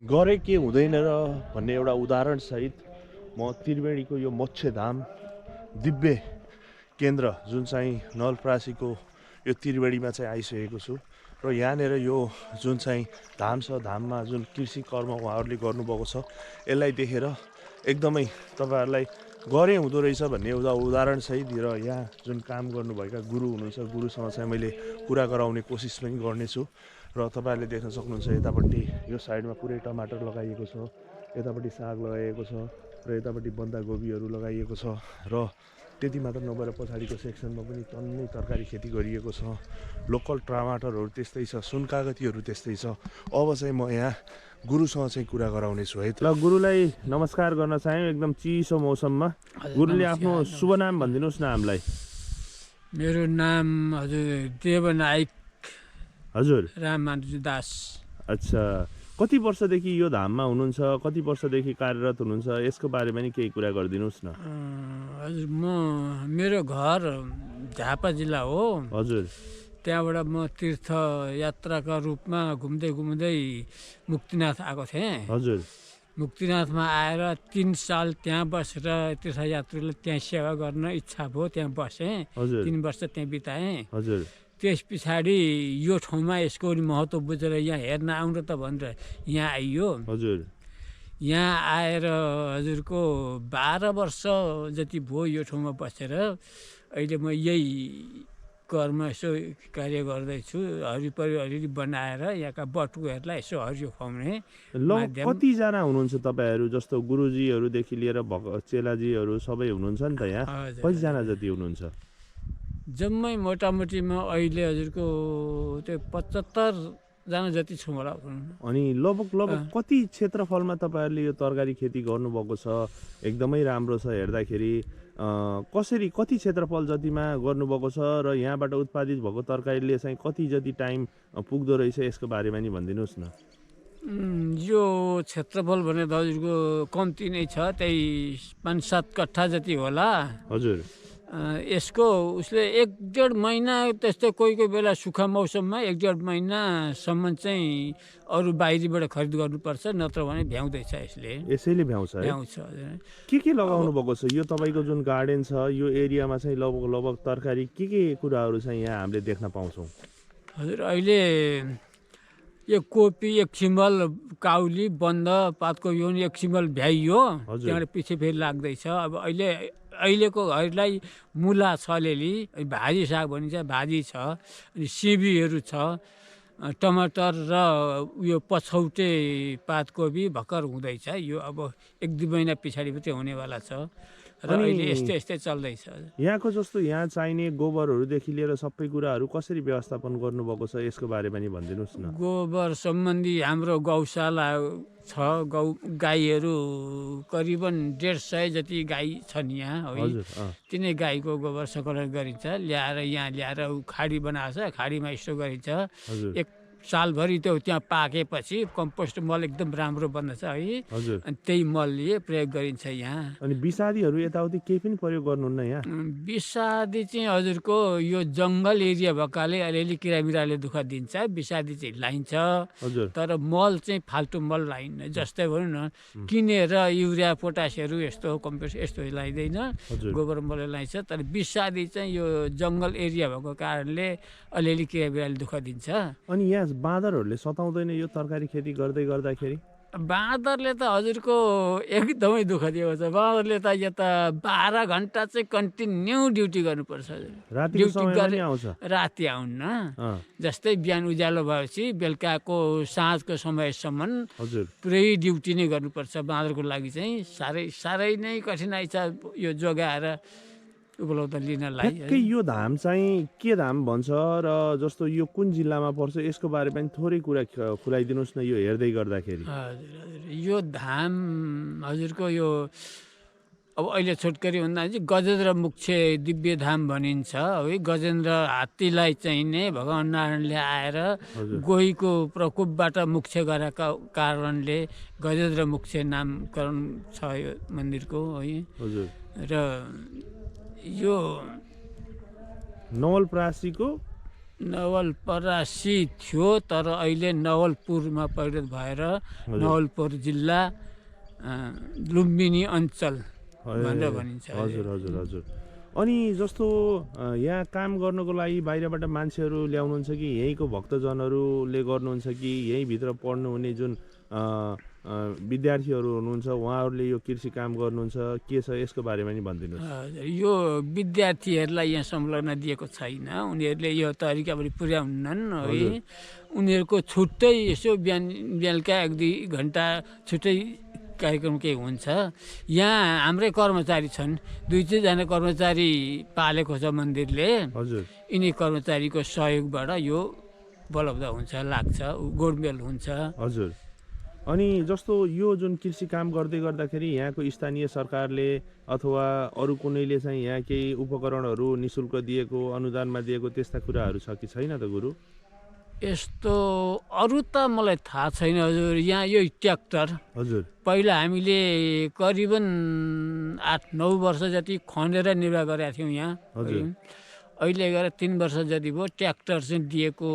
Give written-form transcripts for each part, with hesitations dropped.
गरे के हुँदैन र भन्ने एउटा उदाहरण सहित म त्रिवेणीको यो मोक्षधाम दिव्य केन्द्र जुन चाहिँ नवलपरासीको यो त्रिवेणीमा चाहिँ आइसकेको छु र यहाँनिर यो जुन चाहिँ धाम छ, धाममा जुन कृषि कर्म उहाँहरूले गर्नुभएको छ यसलाई देखेर एकदमै तपाईँहरूलाई गरे हुँदो रहेछ भन्ने एउटा उदाहरण सहित र यहाँ जुन काम गर्नुभएका गुरु हुनुहुन्छ, गुरुसँग चाहिँ मैले कुरा गराउने कोसिस पनि गर्नेछु र तपाईँहरूले देख्न सक्नुहुन्छ यतापट्टि यो साइडमा पुरै टमाटर लगाइएको छ, यतापट्टि साग लगाइएको छ र यतापट्टि बन्दागोपीहरू लगाइएको छ र त्यति मात्र नभएर पछाडिको सेक्सनमा पनि टन्नै तरकारी खेती गरिएको छ। लोकल टमाटरहरू त्यस्तै छ, सुनकागतीहरू त्यस्तै छ। अब चाहिँ म यहाँ गुरुसँग चाहिँ कुरा गराउने छु है। ल गुरुलाई नमस्कार गर्न चाह्यौँ एकदम चिसो मौसममा। गुरुले आफ्नो शुभ नाम भनिदिनुहोस् न हामीलाई। मेरो नाम हजुर देवनायक हजुर रामानुज दास। अच्छा, कति वर्षदेखि यो धाममा हुनुहुन्छ, कति वर्षदेखि कार्यरत हुनुहुन्छ, यसको बारेमा नि केही कुरा गरिदिनुहोस् न। हजुर मेरो घर झापा जिल्ला हो। हजुर, त्यहाँबाट म तीर्थ यात्राका रूपमा घुम्दै घुम्दै मुक्तिनाथ आएको थिएँ। हजुर, मुक्तिनाथमा आएर 3 साल त्यहाँ बसेर तीर्थयात्रीलाई त्यहाँ सेवा गर्न इच्छा भयो, त्यहाँ बसेँ। 3 वर्ष त्यहाँ बिताएँ। हजुर, त्यस पछाडि यो ठाउँमा यसको महत्त्व बुझेर यहाँ हेर्न आउनु त भनेर यहाँ आइयो। हजुर, यहाँ आएर हजुरको 12 वर्ष जति भयो यो ठाउँमा बसेर अहिले म यही कर्म यसो कार्य गर्दैछु। हरिपरि अलिअलि बनाएर यहाँका बटुकोहरूलाई यसो हरियो खुवाउने। कतिजना हुनुहुन्छ तपाईँहरू? जस्तो गुरुजीहरूदेखि लिएर चेलाजीहरू सबै हुनुहुन्छ नि त यहाँ, कतिजना जति हुनुहुन्छ? जम्मै मोटामोटीमा अहिले हजुरको त्यो 75 जना जति छौँ होला। अनि लगभग कति क्षेत्रफलमा तपाईँहरूले यो तरकारी खेती गर्नुभएको छ? एकदमै राम्रो छ हेर्दाखेरि। कसरी कति क्षेत्रफल जतिमा गर्नुभएको छ र यहाँबाट उत्पादित भएको तरकारीले चाहिँ कति जति टाइम पुग्दो रहेछ यसको बारेमा नि भनिदिनुहोस् न। यो क्षेत्रफल भने त हजुरको कम्ती नै छ, त्यही 5-7 कट्ठा जति होला। हजुर, यसको उसले 1-1.5 महिना त्यस्तै कोही कोही बेला सुक्खा मौसममा 1-1.5 महिनासम्म चाहिँ अरू बाहिरीबाट खरिद गर्नुपर्छ, नत्र भने भ्याउँदैछ यसैले भ्याउँछ। हजुर। के लगाउनु भएको छ? यो तपाईँको जुन गार्डन छ यो एरियामा चाहिँ लगभग तरकारी के कुराहरू चाहिँ यहाँ हामीले देख्न पाउँछौँ? हजुर, अहिले यो कोपी, एक छिमल काउली, बन्द पातको यो एक छिमल भ्याइयो, त्यहाँबाट पछि फेरि लाग्दैछ। अब अहिलेको घरलाई मुला छ, अलिअलि भाजी साग भनिन्छ, भाजी छ, अनि सिमीहरू छ, टमाटर र उयो पछौटे पातकोपी भर्खर हुँदैछ। यो अब 1-2 महिना पछाडि मात्रै हुनेवाला छ र अहिले यस्तै चल्दैछ। यहाँको जस्तो यहाँ चाहिने गोबरहरूदेखि लिएर सबै कुराहरू कसरी व्यवस्थापन गर्नुभएको छ यसको बारेमा नि भनिदिनुहोस् न। गोबर सम्बन्धी हाम्रो गौशाला छ, गाईहरू करिबन 150 जति गाई छन् यहाँ है। तिनै गाईको गोबर सङ्कलन गरिन्छ, यहाँ ल्याएर खाडी बनाएको छ, खाडीमा यसो गरिन्छ। एक सालभरि त्यो त्यहाँ पाकेपछि कम्पोस्ट मल एकदम राम्रो बन्दछ है। अनि त्यही मल प्रयोग गरिन्छ यहाँ। अनि विषादीहरू यताउति केही पनि प्रयोग गर्नुहुन्न यहाँ? विषादी चाहिँ हजुरको यो जङ्गल एरिया भएकाले अलिअलि किराबिराले दुःख दिन्छ, विषादी चाहिँ लाइन्छ। तर मल चाहिँ फाल्टु मल लाइन्न। जस्तै भनौँ न किनेर युरिया पोटासहरू यस्तो कम्पोस्ट यस्तो लाइँदैन, गोबर मल लाइन्छ। तर विषादी चाहिँ यो जङ्गल एरिया भएको कारणले अलिअलि किराबिराले दुःख दिन्छ। अनि यहाँ बाँदरहरूले सताउँदैन यो तरकारी खेती गर्दाखेरि? बाँदरले त हजुरको एकदमै दुःख दिएको छ। बाँदरले त यता 12 घन्टा चाहिँ कन्टिन्यू ड्युटी गर्नुपर्छ। राति आउन्न, जस्तै बिहान उज्यालो भएपछि बेलुकाको साँझको समयसम्म पुरै ड्युटी नै गर्नुपर्छ। बाँदरको लागि चाहिँ साह्रै नै कठिनाइ छ यो जोगाएर उपलब्ध लिनलाई। यो धाम चाहिँ के धाम भन्छ र जस्तो यो कुन जिल्लामा पर्छ यसको बारेमा पनि थोरै कुरा खुलाइदिनुहोस् न यो हेर्दै गर्दाखेरि। हजुर, यो धाम हजुरको यो अब अहिले छोटकरी भन्दा चाहिँ गजेन्द्रमोक्ष दिव्यधाम भनिन्छ है। गजेन्द्र हात्तीलाई चाहिँ नै भगवान नारायणले आएर गोहीको प्रकोपबाट मोक्ष गरेका कारणले गजेन्द्रमोक्ष नामकरण छ यो मन्दिरको है। र यो नवलपरासीको नवलपरासी थियो तर अहिले नवलपुरमा परिणत भएर नवलपुर जिल्ला लुम्बिनी अञ्चल भनेर भनिन्छ। हजुर हजुर हजुर। अनि जस्तो यहाँ काम गर्नको लागि बाहिरबाट मान्छेहरू ल्याउनुहुन्छ कि यहीँको भक्तजनहरूले गर्नुहुन्छ कि यहीँभित्र पढ्नुहुने जुन विद्यार्थीहरू हुनुहुन्छ उहाँहरूले यो कृषि काम गर्नुहुन्छ के छ यसको बारेमा नि भनिदिनुहोस्। यो विद्यार्थीहरूलाई यहाँ संलग्न दिएको छैन, उनीहरूले यो तरिकाबाट पुर्याउनन् है। उनीहरूको छुट्टै यसो बिहान बेलुका 1-2 घन्टा छुट्टै कार्यक्रम केही हुन्छ। यहाँ हाम्रै कर्मचारी छन्, 2-3 जना कर्मचारी पालेको छ मन्दिरले। हजुर। यिनी कर्मचारीको सहयोगबाट यो उपलब्ध हुन्छ, लाग्छ, गोडमेल हुन्छ। हजुर। अनि जस्तो यो जुन कृषि काम गर्दै गर्दाखेरि यहाँको स्थानीय सरकारले अथवा अरू कुनैले चाहिँ यहाँ केही उपकरणहरू निःशुल्क दिएको, अनुदानमा दिएको त्यस्ता कुराहरू छ कि छैन त गुरु? यस्तो अरू त मलाई थाहा छैन हजुर। यहाँ यो ट्र्याक्टर हजुर पहिला हामीले करिबन 8-9 वर्ष जति खनेर निर्वाह गरेका थियौँ यहाँ। अहिले गएर 3 वर्ष जति भयो ट्र्याक्टर चाहिँ दिएको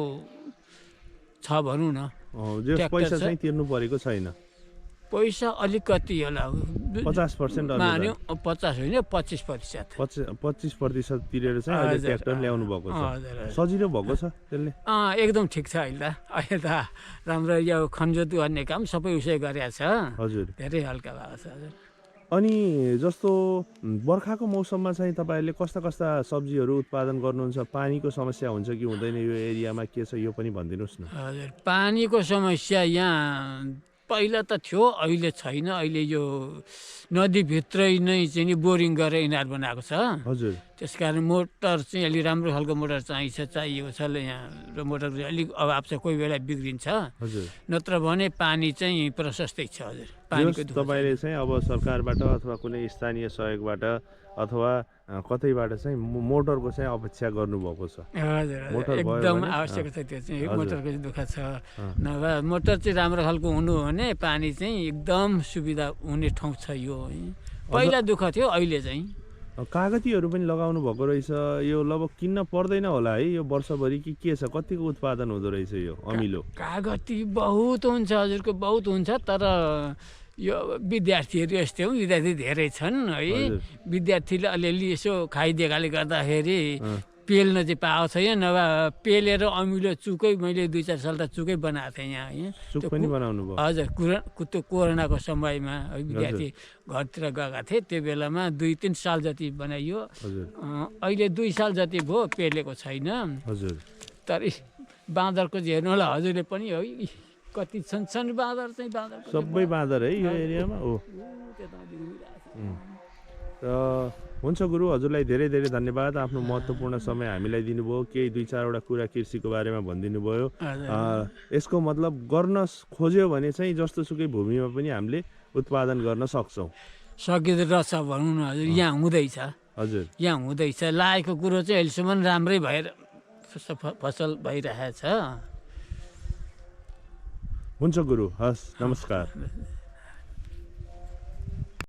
छ भनौँ न। पैसा चाहिँ तिर्नु परेको छैन? पैसा अलिकति होला, 50% मान्यो 50 होइन 25%। 25% तिरेर चाहिँ अहिले ट्र्याक्टर ल्याउनु भएको छ। सजिलो भएको छ त्यसले? एकदम ठिक छ अहिले त। अहिले त राम्रो यो खनजोत गर्ने काम सबै उसै गरेको छ। हजुर। धेरै हल्का भएको छ हजुर। अनि जस्तो बर्खाको मौसममा चाहिँ तपाईँहरूले कस्ता कस्ता सब्जीहरू उत्पादन गर्नुहुन्छ? पानीको समस्या हुन्छ कि हुँदैन यो एरियामा, के छ यो पनि भनिदिनुहोस् न। हजुर, पानीको समस्या यहाँ पहिला त थियो, अहिले छैन। अहिले यो नदीभित्रै नै चाहिँ नि बोरिङ गरेर इनार बनाएको छ। हजुर। त्यस कारण मोटर चाहिँ अलि राम्रो खालको मोटर चाहिएको छ यहाँ, र मोटर अलिक अभाव छ, कोही बेला बिग्रिन्छ। हजुर। नत्र भने पानी चाहिँ प्रशस्तै छ हजुर। पानीको तपाईँले चाहिँ अब सरकारबाट अथवा कुनै स्थानीय सहयोगबाट अथवा कतैबाट चाहिँ मोटरको चाहिँ अपेक्षा गर्नुभएको छ? हजुर, एकदम आवश्यक छ त्यो चाहिँ। मोटरको चाहिँ दुःख छ, नभए मोटर चाहिँ राम्रो खालको हुनु हो भने पानी चाहिँ एकदम सुविधा हुने ठाउँ छ यो। पहिला दुःख थियो, अहिले चाहिँ कागतीहरू पनि लगाउनु भएको रहेछ। यो लगभग किन्न पर्दैन होला है यो वर्षभरि कि के छ? कतिको उत्पादन हुँदो रहेछ यो अमिलो? कागती बहुत हुन्छ हजुरको, बहुत हुन्छ। तर यो विद्यार्थीहरू यस्तै हुन्, विद्यार्थी धेरै छन् है। विद्यार्थीले अलिअलि यसो खाइदिएकाले गर्दाखेरि पेल्न चाहिँ पाएको छैन, नभए पेलेर अमिलो चुकै मैले 2-4 साल त चुकै बनाएको थिएँ यहाँ। चुक पनि बनाउनु भयो? हजुर, त्यो कोरोनाको समयमा विद्यार्थी घरतिर गएका थिए, त्यो बेलामा 2-3 साल जति बनाइयो। अहिले 2 साल जति भयो पेलेको छैन। हजुर। तर बाँदरको हेर्नु होला हजुरले पनि है, कति छन् बाँदर चाहिँ। बाँदर सबै बाँदर है यो एरियामा हो। हुन्छ गुरु, हजुरलाई धेरै धेरै धन्यवाद। आफ्नो महत्त्वपूर्ण समय हामीलाई दिनुभयो, केही 2-4वटा कुरा कृषिको बारेमा भनिदिनु भयो। यसको मतलब गर्न खोज्यो भने चाहिँ जस्तोसुकै भूमिमा पनि हामीले उत्पादन गर्न सक्छौँ। सकिँदो रहेछ भनौँ न हजुर। यहाँ हुँदैछ। हजुर, यहाँ हुँदैछ। लागेको कुरो चाहिँ अहिलेसम्म राम्रै भएर फसल भइरहेछ। हुन्छ गुरु, हस्, नमस्कार।